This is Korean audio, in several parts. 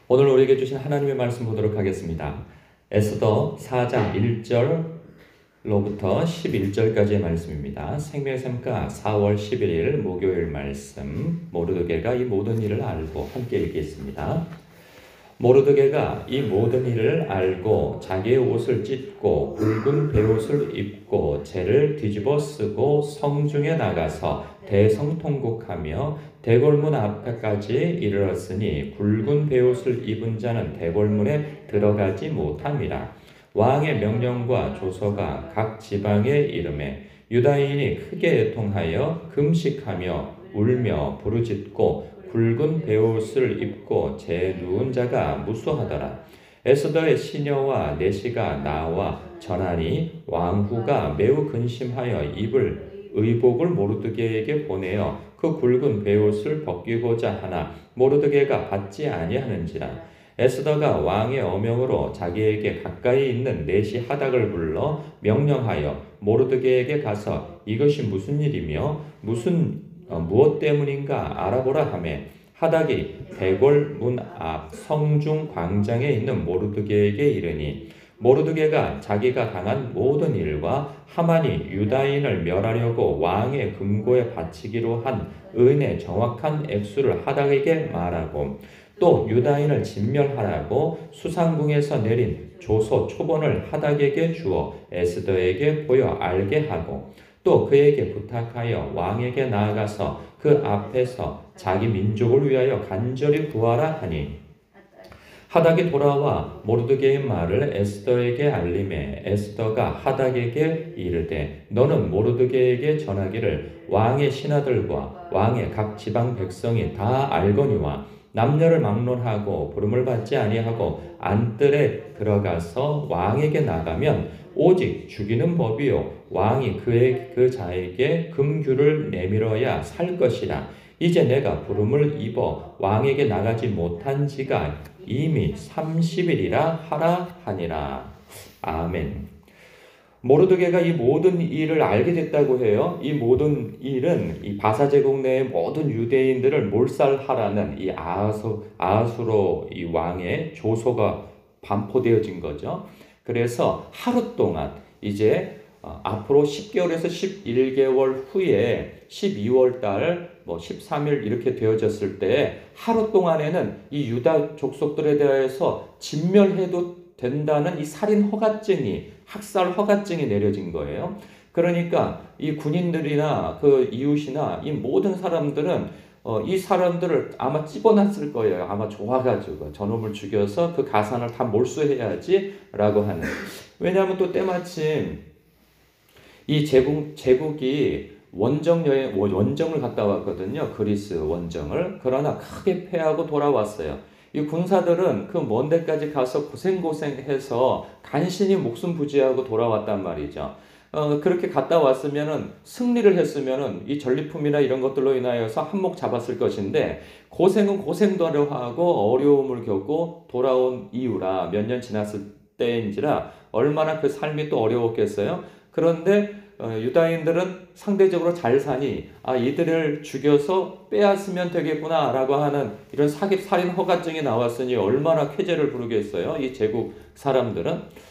오늘 우리에게 주신 하나님의 말씀 보도록 하겠습니다. 에스더 4장 1절로부터 11절까지의 말씀입니다. 생명샘가 4월 11일 목요일 말씀, 모르드게가 이 모든 일을 알고 함께 읽겠습니다. 모르드게가 이 모든 일을 알고 자기의 옷을 찢고 붉은 베옷을 입고 재를 뒤집어 쓰고 성중에 나가서 대성통곡하며 대궐문 앞까지 이르렀으니 굵은 베옷을 입은 자는 대궐문에 들어가지 못함이라. 왕의 명령과 조서가 각 지방에 이르매 유다인이 크게 애통하여 금식하며 울며 부르짖고 굵은 베옷을 입고 제 누운 자가 무수하더라. 에스더의 시녀와 내시가 나와 전하니 왕후가 매우 근심하여 입을 의복을 모르드게에게 보내어 그 굵은 베옷을 벗기고자 하나 모르드게가 받지 아니하는지라. 에스더가 왕의 어명으로 자기에게 가까이 있는 내시 하닥을 불러 명령하여 모르드게에게 가서 이것이 무슨 일이며 무엇 때문인가 알아보라 하매 하닥이 대궐 문 앞 성중 광장에 있는 모르드게에게 이르니 모르드게가 자기가 당한 모든 일과 하만이 유다인을 멸하려고 왕의 금고에 바치기로 한 은의 정확한 액수를 하닥에게 말하고 또 유다인을 진멸하라고 수상궁에서 내린 조서 초본을 하닥에게 주어 에스더에게 보여 알게 하고 또 그에게 부탁하여 왕에게 나아가서 그 앞에서 자기 민족을 위하여 간절히 구하라 하니 하닥이 돌아와 모르드게의 말을 에스더에게 알림해 에스더가 하닥에게 이르되 너는 모르드게에게 전하기를 왕의 신하들과 왕의 각 지방 백성이 다 알거니와 남녀를 막론하고 부름을 받지 아니하고 안뜰에 들어가서 왕에게 나가면 오직 죽이는 법이요 왕이 그 자에게 금규를 내밀어야 살 것이라. 이제 내가 부름을 입어 왕에게 나가지 못한 지가 이미 30일이라 하라 하니라. 아멘. 모르드게가 이 모든 일을 알게 됐다고 해요. 이 모든 일은 이 바사 제국 내의 모든 유대인들을 몰살하라는 이 아하수로 이 왕의 조소가 반포되어진 거죠. 그래서 하루 동안 이제 앞으로 10개월에서 11개월 후에 12월 달 13일 이렇게 되어졌을 때 하루 동안에는 이 유다 족속들에 대해서 진멸해도 된다는 이 살인 허가증이 학살 허가증이 내려진 거예요. 그러니까 이 군인들이나 그 이웃이나 이 모든 사람들은 이 사람들을 아마 찝어놨을 거예요. 아마 좋아가지고 저놈을 죽여서 그 가산을 다 몰수해야지라고 하는. 왜냐하면 또 때마침 이 제국이 원정을 갔다 왔거든요. 그리스 원정을. 그러나 크게 패하고 돌아왔어요. 이 군사들은 그 먼 데까지 가서 고생해서 간신히 목숨 부지하고 돌아왔단 말이죠. 그렇게 갔다 왔으면은 승리를 했으면은 이 전리품이나 이런 것들로 인하여서 한몫 잡았을 것인데 고생은 고생대로 하고 어려움을 겪고 돌아온 이유라 몇 년 지났을 때인지라 얼마나 그 삶이 또 어려웠겠어요. 그런데 유다인들은 상대적으로 잘 사니 이들을 죽여서 빼앗으면 되겠구나 라고 하는 이런 살인 허가증이 나왔으니 얼마나 쾌재를 부르겠어요. 이 제국 사람들은.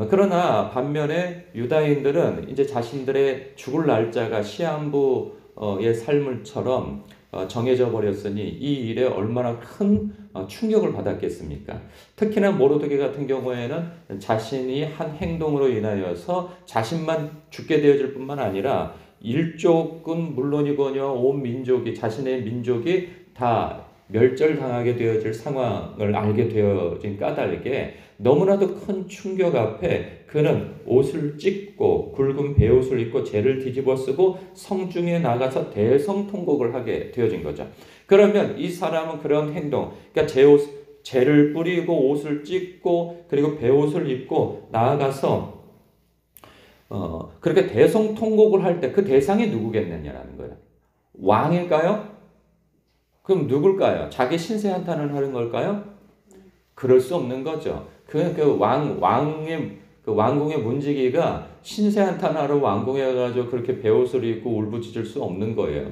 그러나 반면에 유다인들은 이제 자신들의 죽을 날짜가 시한부의 삶을처럼 정해져 버렸으니 이 일에 얼마나 큰 충격을 받았겠습니까? 특히나 모르드게 같은 경우에는 자신이 한 행동으로 인하여서 자신만 죽게 되어질 뿐만 아니라 일족은 물론이거니와 온 민족이 자신의 민족이 다 멸절당하게 되어질 상황을 알게 되어진 까닭에 너무나도 큰 충격 앞에 그는 옷을 찢고 굵은 베옷을 입고 재를 뒤집어 쓰고 성중에 나가서 대성통곡을 하게 되어진 거죠. 그러면 이 사람은 그런 행동, 그러니까 재를 뿌리고 옷을 찢고 그리고 베옷을 입고 나아가서 그렇게 대성통곡을 할 때 그 대상이 누구겠느냐라는 거예요. 왕일까요? 그럼 누굴까요? 자기 신세 한탄을 하는 걸까요? 그럴 수 없는 거죠. 그 왕궁의 문지기가 신세 한탄하러 왕궁에 가서 그렇게 베옷을 입고 울부짖을 수 없는 거예요.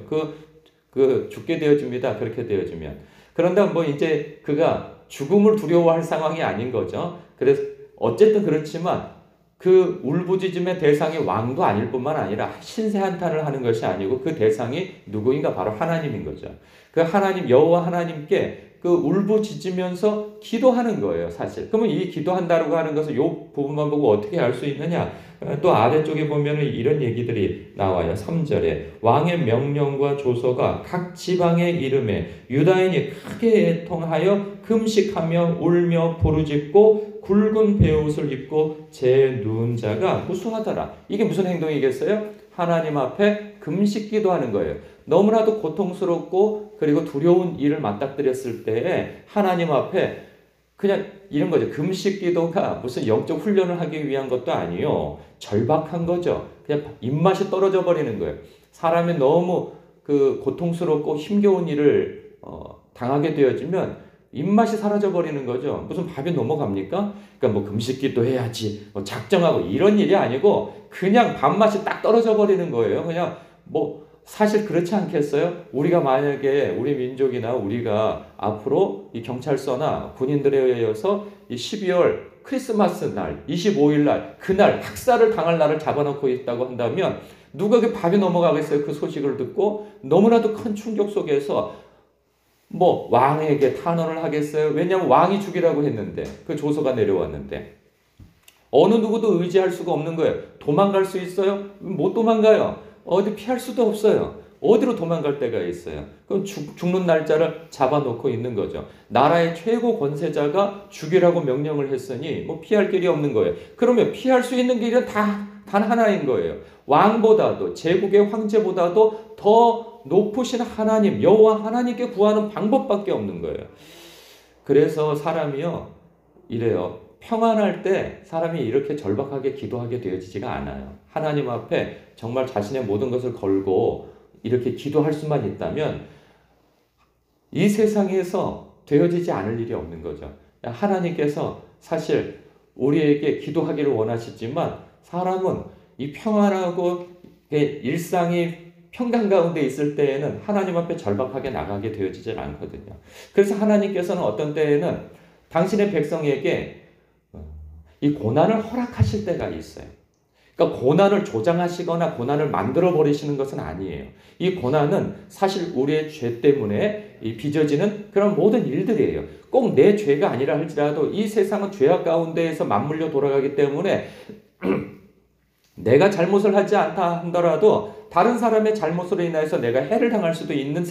죽게 되어집니다. 그렇게 되어지면. 그런데 이제 그가 죽음을 두려워할 상황이 아닌 거죠. 그래서 어쨌든 그렇지만 그 울부짖음의 대상이 왕도 아닐 뿐만 아니라 신세 한탄을 하는 것이 아니고 그 대상이 누구인가 바로 하나님인 거죠. 그 하나님 여호와 하나님께 그 울부짖으면서 기도하는 거예요, 사실. 그러면 이 기도한다고 하는 것을 요 부분만 보고 어떻게 알 수 있느냐? 또 아래쪽에 보면은 이런 얘기들이 나와요. 3절에 왕의 명령과 조서가 각 지방의 이름에 유다인이 크게 애통하여 금식하며 울며 부르짖고 굵은 베옷을 입고 제 누운 자가 무수하더라. 이게 무슨 행동이겠어요? 하나님 앞에 금식 기도하는 거예요. 너무나도 고통스럽고 그리고 두려운 일을 맞닥뜨렸을 때에 하나님 앞에 그냥 이런 거죠. 금식 기도가 무슨 영적 훈련을 하기 위한 것도 아니요. 절박한 거죠. 그냥 입맛이 떨어져 버리는 거예요. 사람이 너무 그 고통스럽고 힘겨운 일을 당하게 되어지면 입맛이 사라져 버리는 거죠. 무슨 밥이 넘어갑니까? 그러니까 뭐 금식 기도 해야지, 뭐 작정하고 이런 일이 아니고 그냥 밥맛이 딱 떨어져 버리는 거예요. 그냥 뭐 사실 그렇지 않겠어요? 우리가 만약에 우리 민족이나 우리가 앞으로 이 경찰서나 군인들에 의해서 이 12월 크리스마스 날, 25일 날, 그날 학살을 당할 날을 잡아놓고 있다고 한다면 누가 그 밥이 넘어가겠어요? 그 소식을 듣고 너무나도 큰 충격 속에서 뭐 왕에게 탄원을 하겠어요? 왜냐하면 왕이 죽이라고 했는데 그 조서가 내려왔는데 어느 누구도 의지할 수가 없는 거예요. 도망갈 수 있어요? 못 도망가요. 어디 피할 수도 없어요. 어디로 도망갈 데가 있어요. 그럼 죽는 날짜를 잡아놓고 있는 거죠. 나라의 최고 권세자가 죽이라고 명령을 했으니 뭐 피할 길이 없는 거예요. 그러면 피할 수 있는 길은 단 하나인 거예요. 왕보다도 제국의 황제보다도 더 높으신 하나님, 여호와 하나님께 구하는 방법밖에 없는 거예요. 그래서 사람이요 이래요. 평안할 때 사람이 이렇게 절박하게 기도하게 되어지지가 않아요. 하나님 앞에 정말 자신의 모든 것을 걸고 이렇게 기도할 수만 있다면 이 세상에서 되어지지 않을 일이 없는 거죠. 하나님께서 사실 우리에게 기도하기를 원하시지만 사람은 이 평안하고 일상이 평강 가운데 있을 때에는 하나님 앞에 절박하게 나가게 되어지질 않거든요. 그래서 하나님께서는 어떤 때에는 당신의 백성에게 이 고난을 허락하실 때가 있어요. 그러니까 고난을 조장하시거나 고난을 만들어 버리시는 것은 아니에요. 이 고난은 사실 우리의 죄 때문에 빚어지는 그런 모든 일들이에요. 꼭 내 죄가 아니라 할지라도 이 세상은 죄악 가운데에서 맞물려 돌아가기 때문에 내가 잘못을 하지 않다 하더라도 다른 사람의 잘못으로 인해서 내가 해를 당할 수도 있는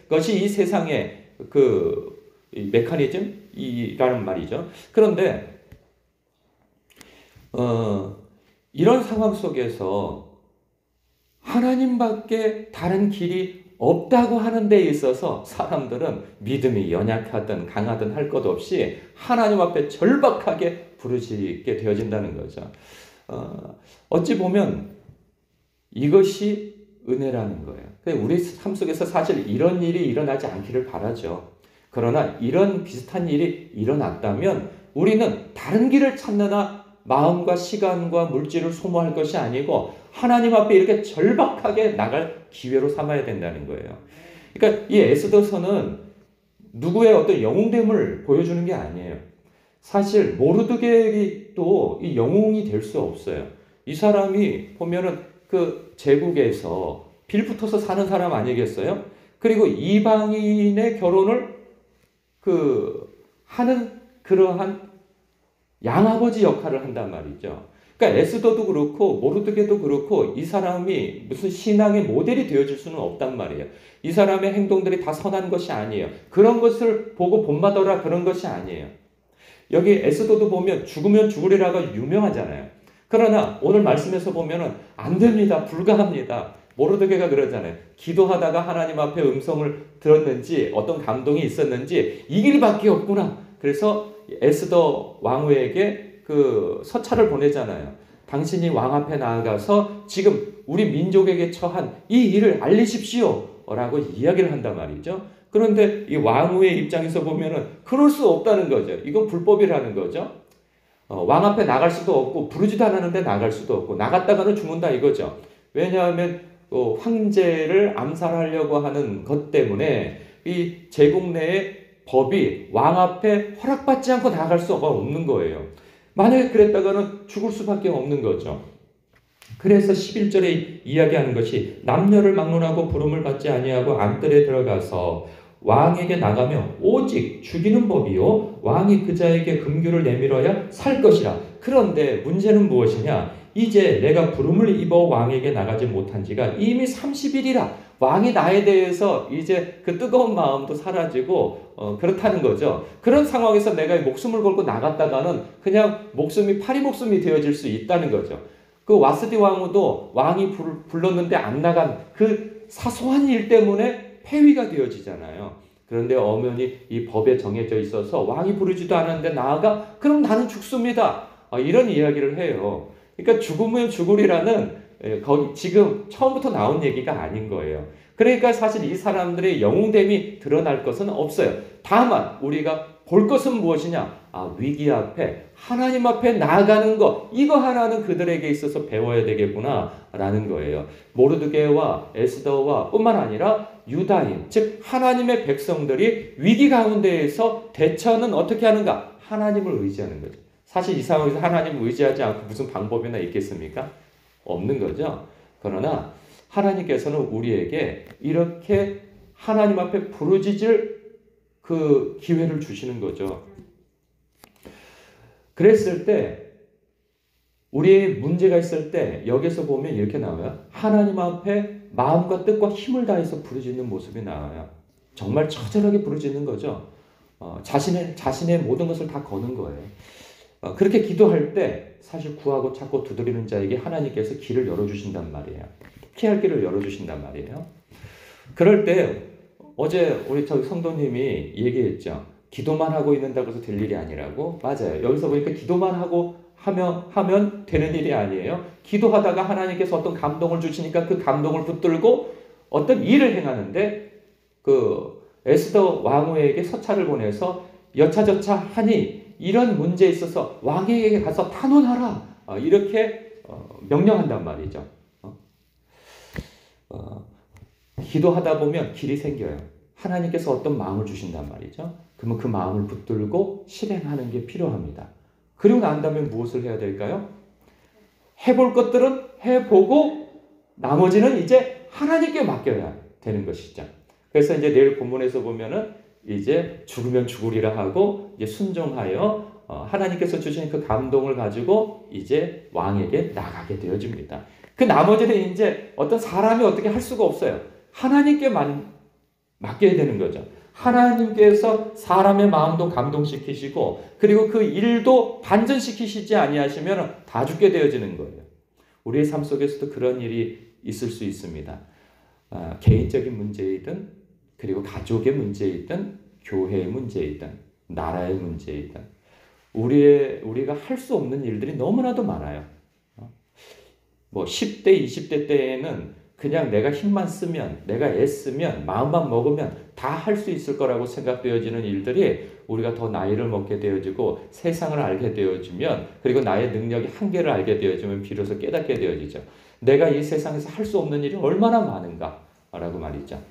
것이 이 세상의 그 메커니즘이라는 말이죠. 그런데 이런 상황 속에서 하나님밖에 다른 길이 없다고 하는 데 있어서 사람들은 믿음이 연약하든 강하든 할 것 없이 하나님 앞에 절박하게 부르짖게 되어진다는 거죠. 어찌 보면 이것이 은혜라는 거예요. 우리 삶 속에서 사실 이런 일이 일어나지 않기를 바라죠. 그러나 이런 비슷한 일이 일어났다면 우리는 다른 길을 찾느라 마음과 시간과 물질을 소모할 것이 아니고 하나님 앞에 이렇게 절박하게 나갈 기회로 삼아야 된다는 거예요. 그러니까 이 에스더서는 누구의 어떤 영웅됨을 보여주는 게 아니에요. 사실 모르드게도 이 영웅이 될 수 없어요. 이 사람이 보면은 그 제국에서 빌붙어서 사는 사람 아니겠어요? 그리고 이방인의 결혼을 하는 그러한 양아버지 역할을 한단 말이죠. 그러니까 에스더도 그렇고 모르드게도 그렇고 이 사람이 무슨 신앙의 모델이 되어줄 수는 없단 말이에요. 이 사람의 행동들이 다 선한 것이 아니에요. 그런 것을 보고 본받아라 그런 것이 아니에요. 여기 에스더도 보면 죽으면 죽으리라가 유명하잖아요. 그러나 오늘 말씀에서 보면은 안 됩니다. 불가합니다. 모르드게가 그러잖아요. 기도하다가 하나님 앞에 음성을 들었는지 어떤 감동이 있었는지 이 길밖에 없구나. 그래서 에스더 왕후에게 그 서찰을 보내잖아요. 당신이 왕 앞에 나아가서 지금 우리 민족에게 처한 이 일을 알리십시오 라고 이야기를 한단 말이죠. 그런데 이 왕후의 입장에서 보면은 그럴 수 없다는 거죠. 이건 불법이라는 거죠. 왕 앞에 나갈 수도 없고 부르지도 않았는데 나갈 수도 없고 나갔다가는 죽는다 이거죠. 왜냐하면 황제를 암살하려고 하는 것 때문에 이 제국 내에 법이 왕 앞에 허락받지 않고 나아갈 수가 없는 거예요. 만약에 그랬다가는 죽을 수밖에 없는 거죠. 그래서 11절에 이야기하는 것이 남녀를 막론하고 부름을 받지 아니하고 안뜰에 들어가서 왕에게 나가며 오직 죽이는 법이요 왕이 그 자에게 금규를 내밀어야 살 것이라. 그런데 문제는 무엇이냐? 이제 내가 부름을 입어 왕에게 나가지 못한 지가 이미 30일이라. 왕이 나에 대해서 이제 그 뜨거운 마음도 사라지고 그렇다는 거죠. 그런 상황에서 내가 목숨을 걸고 나갔다가는 그냥 목숨이 파리 목숨이 되어질 수 있다는 거죠. 그 와스디 왕후도 왕이 불렀는데 안 나간 그 사소한 일 때문에 폐위가 되어지잖아요. 그런데 엄연히 이 법에 정해져 있어서 왕이 부르지도 않았는데 나아가? 그럼 나는 죽습니다. 이런 이야기를 해요. 그러니까 죽으면 죽으리라는 거기 지금 처음부터 나온 얘기가 아닌 거예요. 그러니까 사실 이 사람들의 영웅됨이 드러날 것은 없어요. 다만 우리가 볼 것은 무엇이냐? 위기 앞에 하나님 앞에 나아가는 것, 이거 하나는 그들에게 있어서 배워야 되겠구나 라는 거예요. 모르드게와 에스더와 뿐만 아니라 유다인, 즉 하나님의 백성들이 위기 가운데에서 대처는 어떻게 하는가? 하나님을 의지하는 거죠. 사실 이 상황에서 하나님을 의지하지 않고 무슨 방법이나 있겠습니까? 없는 거죠. 그러나 하나님께서는 우리에게 이렇게 하나님 앞에 부르짖을 그 기회를 주시는 거죠. 그랬을 때 우리의 문제가 있을 때 여기서 보면 이렇게 나와요. 하나님 앞에 마음과 뜻과 힘을 다해서 부르짖는 모습이 나와요. 정말 처절하게 부르짖는 거죠. 자신의 모든 것을 다 거는 거예요. 그렇게 기도할 때 사실 구하고 찾고 두드리는 자에게 하나님께서 길을 열어주신단 말이에요. 피할 길을 열어주신단 말이에요. 그럴 때 어제 우리 성도님이 얘기했죠. 기도만 하고 있는다고 해서 될 일이 아니라고. 맞아요. 여기서 보니까 기도만 하고 하면 되는 일이 아니에요. 기도하다가 하나님께서 어떤 감동을 주시니까 그 감동을 붙들고 어떤 일을 행하는데 그 에스더 왕후에게 서찰을 보내서 여차저차 하니 이런 문제에 있어서 왕에게 가서 탄원하라. 이렇게 명령한단 말이죠. 기도하다 보면 길이 생겨요. 하나님께서 어떤 마음을 주신단 말이죠. 그러면 그 마음을 붙들고 실행하는 게 필요합니다. 그리고 난 다음에 무엇을 해야 될까요? 해볼 것들은 해보고 나머지는 이제 하나님께 맡겨야 되는 것이죠. 그래서 이제 내일 본문에서 보면은 이제 죽으면 죽으리라 하고 이제 순종하여 하나님께서 주신 그 감동을 가지고 이제 왕에게 나가게 되어집니다. 그 나머지는 이제 어떤 사람이 어떻게 할 수가 없어요. 하나님께만 맡겨야 되는 거죠. 하나님께서 사람의 마음도 감동시키시고 그리고 그 일도 반전시키시지 아니하시면 다 죽게 되어지는 거예요. 우리의 삶 속에서도 그런 일이 있을 수 있습니다. 개인적인 문제이든 그리고 가족의 문제이든 교회의 문제이든 나라의 문제이든 우리가 할 수 없는 일들이 너무나도 많아요. 10대, 20대 때에는 그냥 내가 힘만 쓰면, 내가 애쓰면, 마음만 먹으면 다 할 수 있을 거라고 생각되어지는 일들이 우리가 더 나이를 먹게 되어지고 세상을 알게 되어지면 그리고 나의 능력의 한계를 알게 되어지면 비로소 깨닫게 되어지죠. 내가 이 세상에서 할 수 없는 일이 얼마나 많은가라고 말이죠.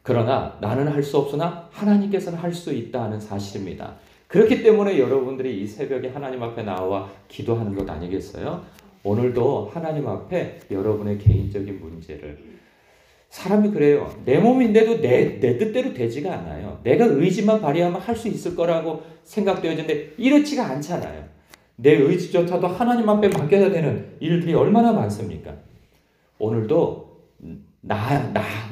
그러나 나는 할 수 없으나 하나님께서는 할 수 있다는 사실입니다. 그렇기 때문에 여러분들이 이 새벽에 하나님 앞에 나와 기도하는 것 아니겠어요? 오늘도 하나님 앞에 여러분의 개인적인 문제를 사람이 그래요. 내 몸인데도 내 뜻대로 되지가 않아요. 내가 의지만 발휘하면 할 수 있을 거라고 생각되어지는데 이렇지가 않잖아요. 내 의지조차도 하나님 앞에 맡겨야 되는 일들이 얼마나 많습니까? 오늘도 나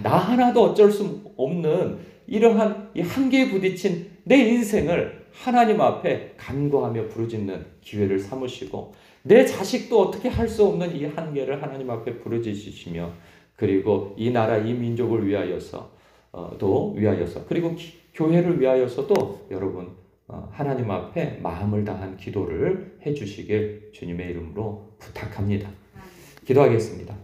하나도 어쩔 수 없는 이러한 이 한계에 부딪힌 내 인생을 하나님 앞에 간구하며 부르짖는 기회를 삼으시고 내 자식도 어떻게 할 수 없는 이 한계를 하나님 앞에 부르짖으시며 그리고 이 나라 이 민족을 위하여서 그리고 교회를 위하여서도 여러분 하나님 앞에 마음을 다한 기도를 해주시길 주님의 이름으로 부탁합니다. 기도하겠습니다.